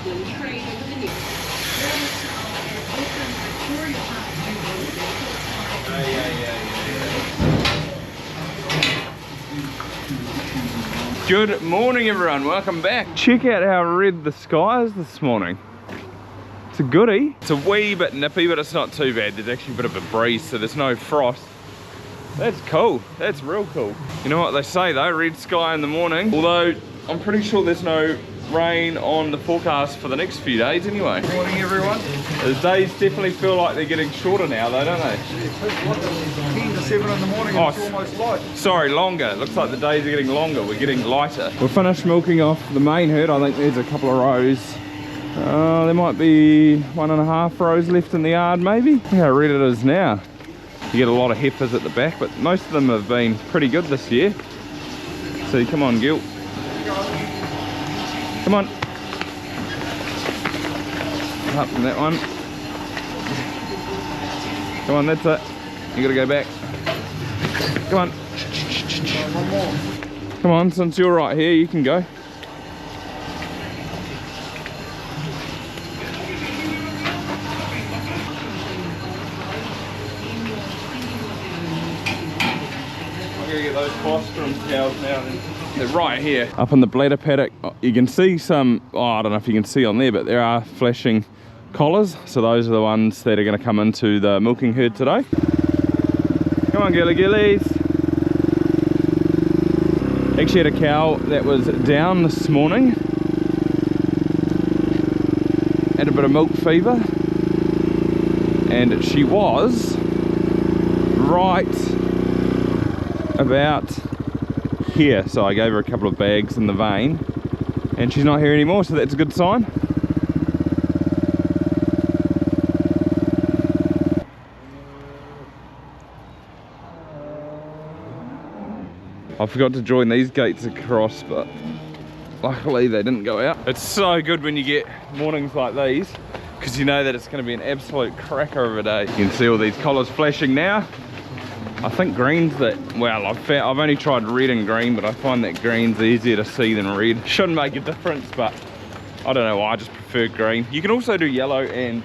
Good morning everyone, welcome back. Check out how red the sky is this morning. It's a goodie. It's a wee bit nippy, but it's not too bad. There's actually a bit of a breeze, so there's no frost. That's cool, that's real cool. You know what they say though, red sky in the morning. Although, I'm pretty sure there's no rain on the forecast for the next few days anyway. Good morning everyone. The days definitely feel like they're getting shorter now though, don't they? 10 to 7 in the morning and it's almost light. Sorry, longer. It looks like the days are getting longer. We're getting lighter. We're finished milking off the main herd. I think there's a couple of rows. There might be 1.5 rows left in the yard maybe. Look how red it is now. You get a lot of heifers at the back, but most of them have been pretty good this year. So come on, Gil. Come on. Up from that one. Come on, that's it. You gotta go back. Come on. Come on, since you're right here, you can go. Get those colostrum cows now then. They're right here up in the bladder paddock. You can see some, I don't know if you can see on there, but there are flashing collars, so those are the ones that are going to come into the milking herd today. Come on gilly gillies. Actually had a cow that was down this morning, had a bit of milk fever, and she was right about here, so I gave her a couple of bags in the vein and she's not here anymore, so that's a good sign. I forgot to join these gates across, but luckily they didn't go out. It's so good when you get mornings like these because you know that it's going to be an absolute cracker of a day. You can see all these collars flashing now. I think green's that, well, I've only tried red and green, but I find that green's easier to see than red. Shouldn't make a difference, but I don't know why, I just prefer green. You can also do yellow and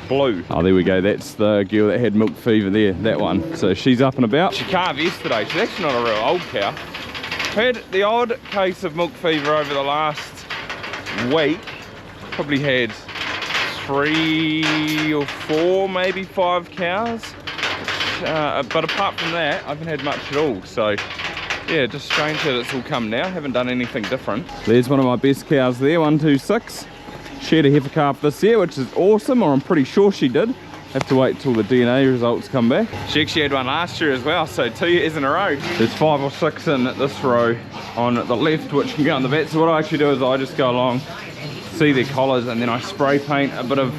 blue. Oh, there we go, that's the girl that had milk fever there, that one. So she's up and about. She calved yesterday, she's actually not a real old cow. Had the odd case of milk fever over the last week. Probably had 3 or 4, maybe 5 cows. But apart from that, I haven't had much at all, so yeah, just strange that it's all come now. Haven't done anything different. There's one of my best cows there, 126. She had a heifer calf this year, which is awesome, or I'm pretty sure she did. Have to wait till the DNA results come back. She actually had one last year as well, so 2 years in a row. There's 5 or 6 in this row on the left, which can go on the vet. So what I actually do is I just go along, see their collars, and then I spray paint a bit of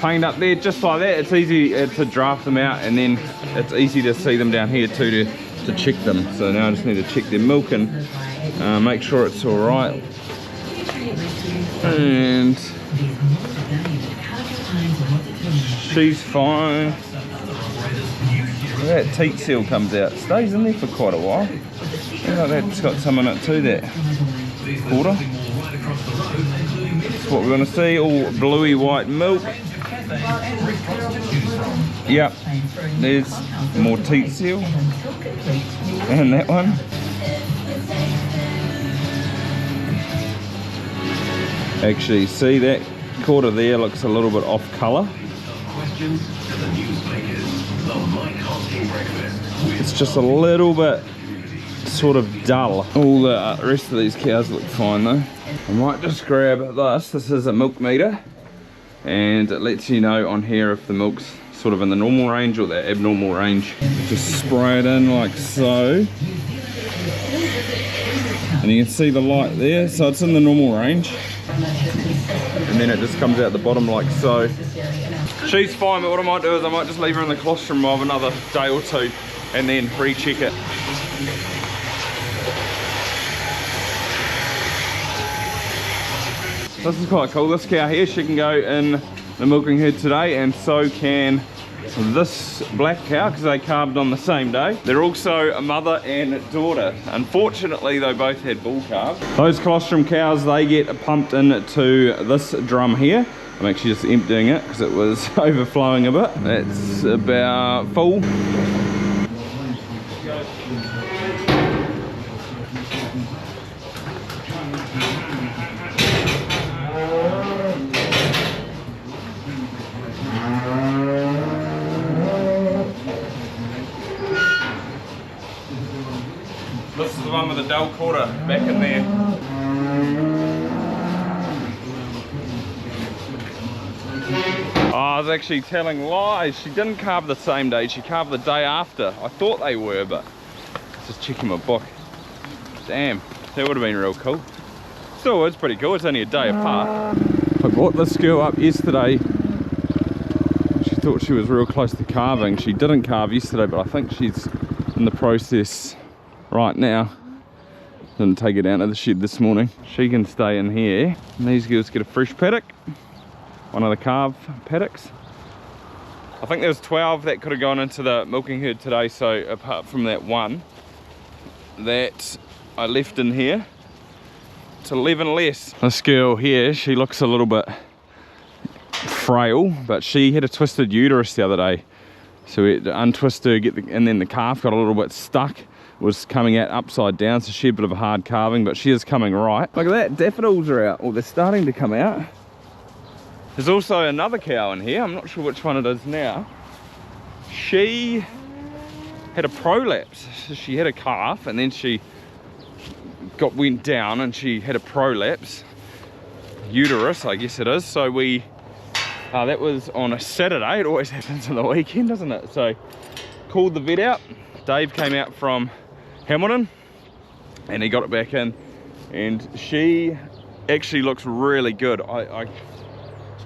paint up there just like that. It's easy to draft them out, and then it's easy to see them down here too to check them. So now I just need to check their milk and make sure it's all right. And she's fine. That teat seal comes out, stays in there for quite a while. Looks like that's got some in it too, that quarter. That's what we're going to see, all bluey white milk. Yep, there's more teat seal, and that one. Actually, see that quarter there looks a little bit off colour. It's just a little bit sort of dull. All the rest of these cows look fine though. I might just grab this. This is a milk meter, and it lets you know on here if the milk's sort of in the normal range or the abnormal range. Just spray it in like so, and you can see the light there, so it's in the normal range, and then it just comes out the bottom like so. She's fine, but what I might do is I might just leave her in the colostrum mob another day or 2 and then recheck it. This is quite cool. This cow here, she can go in the milking herd today, and so can this black cow because they calved on the same day. They're also a mother and daughter. Unfortunately, they both had bull calves. Those colostrum cows, they get pumped into this drum here. I'm actually just emptying it because it was overflowing a bit. That's about full. This is the one with the dull quarter back in there. Oh, I was actually telling lies. She didn't calve the same day, she calved the day after. I thought they were, but just checking my book. Damn, that would have been real cool. Still, it's pretty cool, it's only a day apart. I brought this girl up yesterday. She thought she was real close to calving. She didn't calve yesterday, but I think she's in the process right now. Didn't take her down to the shed this morning. She can stay in here. And these girls get a fresh paddock. One of the calf paddocks. I think there was 12 that could have gone into the milking herd today, so apart from that one that I left in here, it's 11 less. This girl here, she looks a little bit frail, but she had a twisted uterus the other day. So we had to untwist her, and then the calf got a little bit stuck. Was coming out upside down, so she had a bit of a hard calving, but she is coming right. Look at that, daffodils are out, or they're starting to come out. There's also another cow in here, I'm not sure which one it is now. She had a prolapse. So she had a calf and then she went down and she had a prolapse. Uterus, I guess it is. So that was on a Saturday. It always happens on the weekend, doesn't it? So called the vet out. Dave came out from Hamilton and he got it back in, and she actually looks really good. I was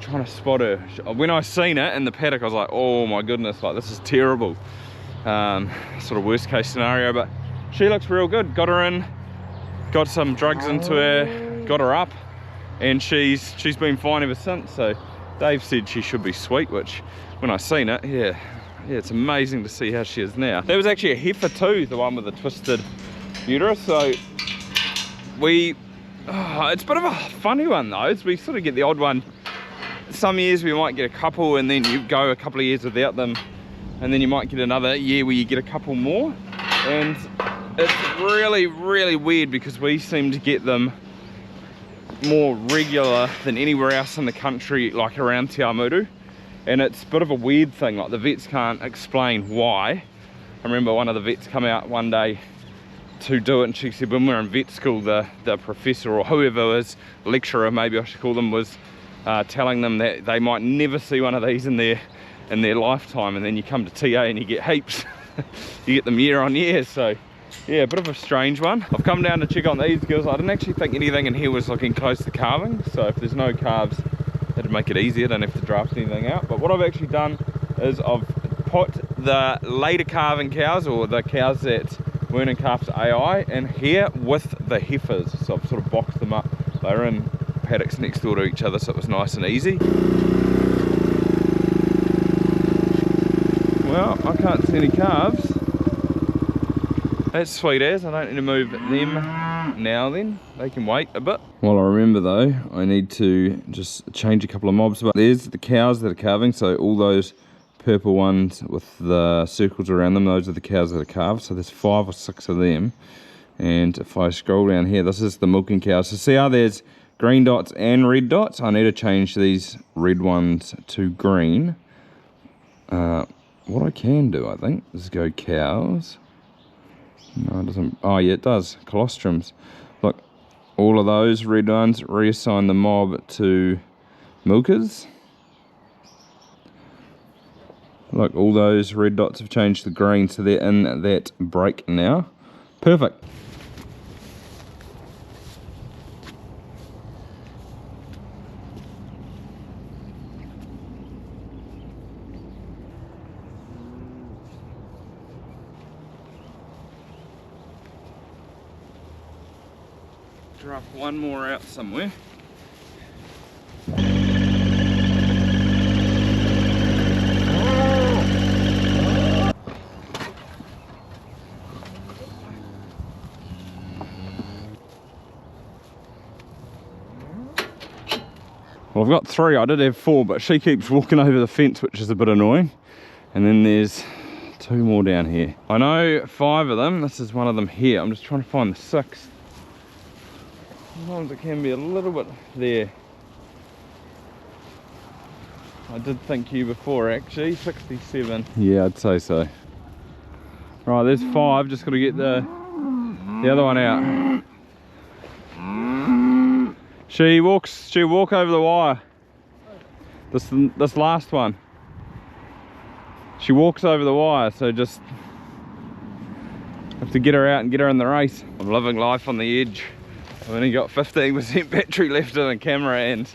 trying to spot her. When I seen it in the paddock, I was like, oh my goodness, like this is terrible. Sort of worst case scenario, but she looks real good. Got her in, got some drugs into her, got her up, and she's been fine ever since. So Dave said she should be sweet, which when I seen it, yeah, it's amazing to see how she is now. There was actually a heifer too, the one with the twisted uterus. So it's a bit of a funny one though. We sort of get the odd one. Some years we might get a couple and then you go a couple of years without them, and then you might get another year where you get a couple more. And it's really, really weird because we seem to get them more regular than anywhere else in the country, like around Te Awamutu. And it's a bit of a weird thing, like the vets can't explain why. I remember one of the vets come out one day to do it, and she said when we were in vet school, the professor or whoever was lecturer, maybe I should call them, was telling them that they might never see one of these in their lifetime, and then you come to TA and you get heaps. You get them year on year. So yeah, a bit of a strange one. I've come down to check on these girls. I didn't actually think anything in here was looking close to calving, so if there's no calves, that'd make it easier. I don't have to draft anything out. But what I've actually done is I've put the later calving cows, or the cows that weren't in calf to AI, in here with the heifers. So I've sort of boxed them up. They're in paddocks next door to each other, so it was nice and easy. Well, I can't see any calves. That's sweet as. I don't need to move them now then. They can wait a bit. Well, I remember though, I need to just change a couple of mobs. But there's the cows that are calving, so all those purple ones with the circles around them, those are the cows that are calved. So there's 5 or 6 of them. And if I scroll down here, this is the milking cows. So see how there's green dots and red dots? I need to change these red ones to green. What I can do, I think, is go cows. No, it doesn't. Oh yeah, it does. Colostrums. Look, all of those red ones, reassign the mob to milkers. Look, all those red dots have changed to green, so they're in that break now. Perfect. Drop one more out somewhere. Well, I've got 3. I did have 4, but she keeps walking over the fence, which is a bit annoying. And then there's 2 more down here. I know 5 of them. This is one of them here. I'm just trying to find the 6th. Sometimes it can be a little bit there. I did think you before, actually. 67. Yeah, I'd say so. Right, there's 5. Just got to get the other one out. She'll walk over the wire. This last one. She walks over the wire, so just have to get her out and get her in the race. I'm living life on the edge. I've only got 15% battery left in the camera, and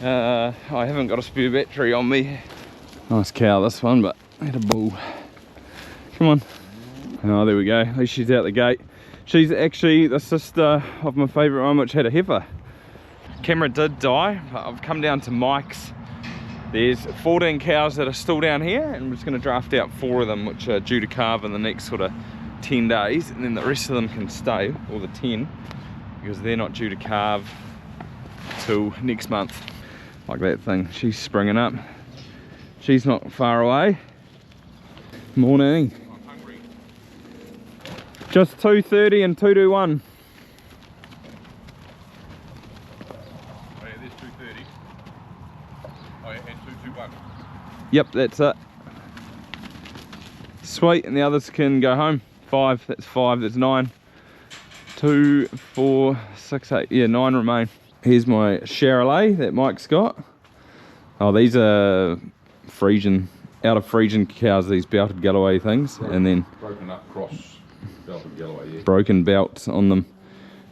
I haven't got a spare battery on me. Nice cow, this one, but I had a bull. Come on. Oh, there we go. At least she's out the gate. She's actually the sister of my favourite one, which had a heifer. Camera did die, but I've come down to Mike's. There's 14 cows that are still down here, and I'm just going to draft out 4 of them, which are due to calve in the next sort of 10 days, and then the rest of them can stay, or the 10, because they're not due to calve till next month. Like that thing, she's springing up. She's not far away. Morning. I'm hungry. Just 2:30 and 2 to 1. Oh yeah, there's 2:30. Oh yeah, and 2 to 1. Yep, that's it. Sweet, and the others can go home. 5, that's 5, that's 9. 2, 4, 6, 8, yeah, 9 remain. Here's my Charolais that Mike's got. Oh, these are Frisian, out of Frisian cows, these belted Galloway things, and then Broken up cross belted Galloway, yeah. broken belts on them.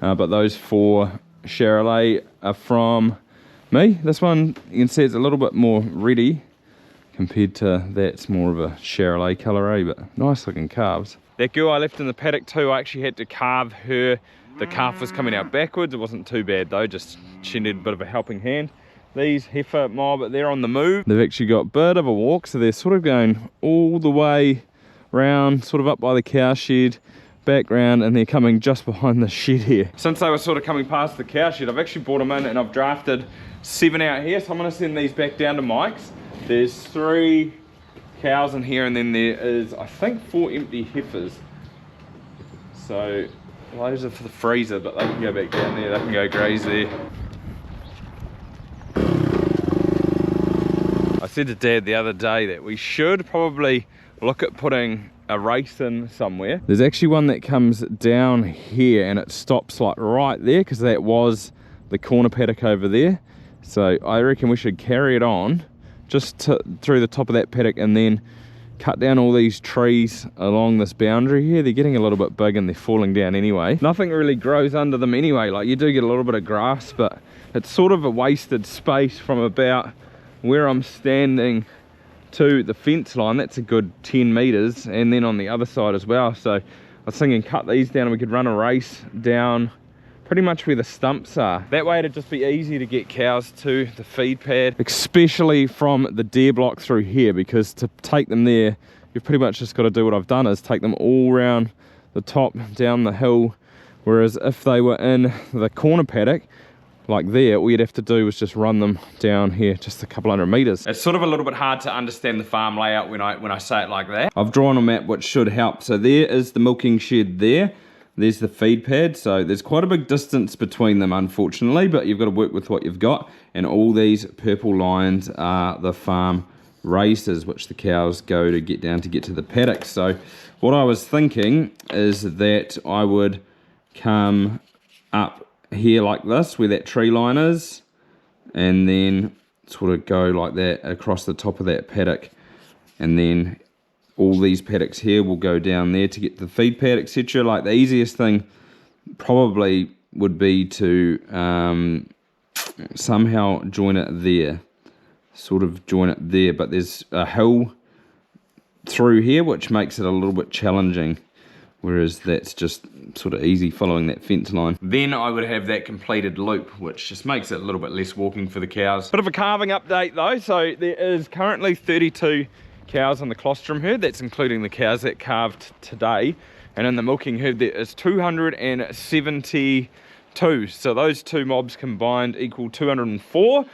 But those 4 Charolais are from me. This one, you can see it's a little bit more reddy compared to that's more of a Charolais colour, but nice looking calves. That girl I left in the paddock too, I actually had to carve her. The calf was coming out backwards. It wasn't too bad though, just she needed a bit of a helping hand. These heifer mob, they're on the move. They've actually got a bit of a walk, so they're sort of going all the way round, sort of up by the cow shed, back round, and they're coming just behind the shed here. Since they were sort of coming past the cow shed, I've actually brought them in and I've drafted 7 out here, so I'm gonna send these back down to Mike's. There's 3 cows in here, and then there is, I think, 4 empty heifers. So those are for the freezer, but they can go back down there, they can go graze there. I said to Dad the other day that we should probably look at putting a race in somewhere. There's actually one that comes down here and it stops like right there, because that was the corner paddock over there. So I reckon we should carry it on just through the top of that paddock, and then cut down all these trees along this boundary here. They're getting a little bit big and they're falling down anyway. Nothing really grows under them anyway. Like, you do get a little bit of grass, but it's sort of a wasted space from about where I'm standing to the fence line. That's a good 10 meters, and then on the other side as well. So I was thinking cut these down and we could run a race down pretty much where the stumps are. That way it'd just be easy to get cows to the feed pad, especially from the deer block through here, because to take them there, you've pretty much just got to do what I've done, is take them all around the top, down the hill. Whereas if they were in the corner paddock, like there, all you'd have to do was just run them down here just a couple hundred meters. It's sort of a little bit hard to understand the farm layout when I say it like that. I've drawn a map which should help. So there is the milking shed there. There's the feed pad, so there's quite a big distance between them, unfortunately, but you've got to work with what you've got. And all these purple lines are the farm races, which the cows go to get down to get to the paddock. So what I was thinking is that I would come up here like this, where that tree line is, and then sort of go like that across the top of that paddock, and then all these paddocks here will go down there to get the feed pad, etc. Like, the easiest thing probably would be to somehow join it there, sort of join it there, but there's a hill through here which makes it a little bit challenging, whereas that's just sort of easy following that fence line. Then I would have that completed loop, which just makes it a little bit less walking for the cows. Bit of a calving update though, so there is currently 32 cows in the colostrum herd. That's including the cows that calved today. And in the milking herd there is 272 2. So those 2 mobs combined equal 204,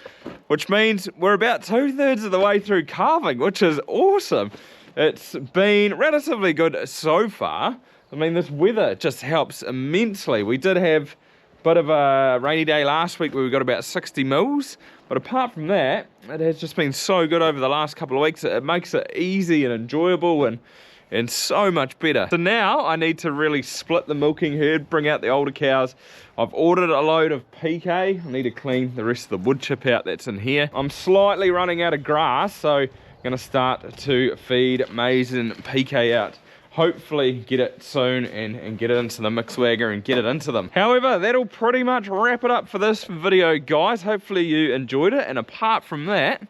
which means we're about 2/3 of the way through calving, which is awesome. It's been relatively good so far. I mean, this weather just helps immensely. We did have a bit of a rainy day last week where we got about 60 mils, but apart from that, it has just been so good over the last couple of weeks. It makes it easy and enjoyable and so much better. So now I need to really split the milking herd, bring out the older cows. I've ordered a load of PK. I need to clean the rest of the wood chip out that's in here. I'm slightly running out of grass, so I'm gonna start to feed maize and PK out. Hopefully get it soon and get it into the mix wagger and get it into them. However, that'll pretty much wrap it up for this video, guys. Hopefully you enjoyed it, and apart from that,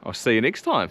I'll see you next time.